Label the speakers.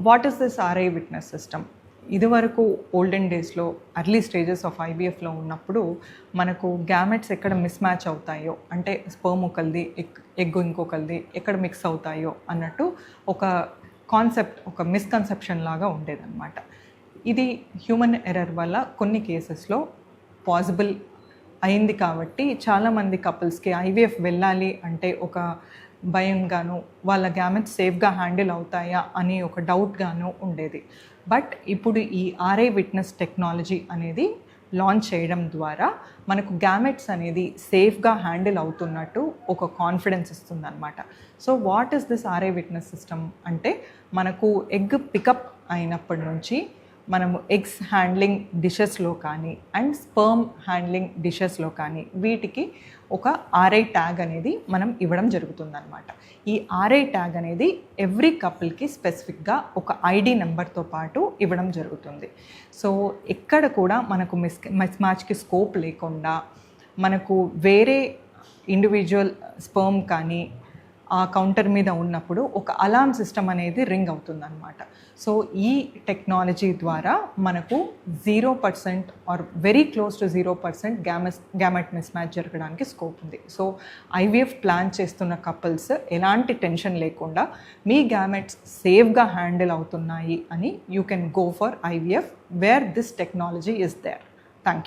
Speaker 1: What is this RI witness system? ఇదివరకు olden డేస్లో early stages of ఐవీఎఫ్లో ఉన్నప్పుడు మనకు గ్యామెట్స్ ఎక్కడ మిస్ మ్యాచ్ అవుతాయో, అంటే స్పర్మ్ ఒకరిది ఎగ్ ఇంకొకరిది ఎక్కడ మిక్స్ అవుతాయో అన్నట్టు ఒక కాన్సెప్ట్, ఒక మిస్కన్సెప్షన్ లాగా ఉండేదన్నమాట. ఇది హ్యూమన్ ఎర్రర్ వల్ల కొన్ని కేసెస్లో పాసిబుల్ అయింది కాబట్టి చాలామంది కపుల్స్కి ఐవీఎఫ్ వెళ్ళాలి అంటే ఒక భయంగాను, వాళ్ళ గ్యామెట్స్ సేఫ్గా హ్యాండిల్ అవుతాయా అని ఒక డౌట్గాను ఉండేది. బట్ ఇప్పుడు ఈ ఆర్ఐ విట్నెస్ టెక్నాలజీ అనేది లాంచ్ చేయడం ద్వారా మనకు గ్యామెట్స్ అనేది సేఫ్గా హ్యాండిల్ అవుతున్నట్టు ఒక కాన్ఫిడెన్స్ ఇస్తుందన్నమాట. So what is this RI witness system అంటే, మనకు ఎగ్ పికప్ అయినప్పటి నుంచి మనము ఎగ్స్ హ్యాండ్లింగ్ డిషెస్లో కానీ అండ్ స్పర్మ్ హ్యాండ్లింగ్ డిషెస్లో కానీ వీటికి ఒక ఆర్ఐ ట్యాగ్ అనేది మనం ఇవ్వడం జరుగుతుందన్నమాట. ఈ ఆర్ఐ ట్యాగ్ అనేది ఎవ్రీ కపుల్కి స్పెసిఫిక్గా ఒక ఐడి నెంబర్తో పాటు ఇవ్వడం జరుగుతుంది. సో ఎక్కడ కూడా మనకు మిస్ మ్యాచ్కి స్కోప్ లేకుండా మనకు వేరే ఇండివిజువల్ స్పర్మ్ కానీ ఆ కౌంటర్ మీద ఉన్నప్పుడు ఒక అలార్మ్ సిస్టమ్ అనేది రింగ్ అవుతుందన్నమాట. సో ఈ టెక్నాలజీ ద్వారా మనకు 0% or very close to 0% gamete mismatch జరగడానికి స్కోప్ ఉంది. సో ఐవీఎఫ్ ప్లాన్ చేస్తున్న కపుల్స్ ఎలాంటి టెన్షన్ లేకుండా మీ గ్యామెట్స్ సేఫ్గా హ్యాండిల్ అవుతున్నాయి అని you can go for IVF where this technology is there.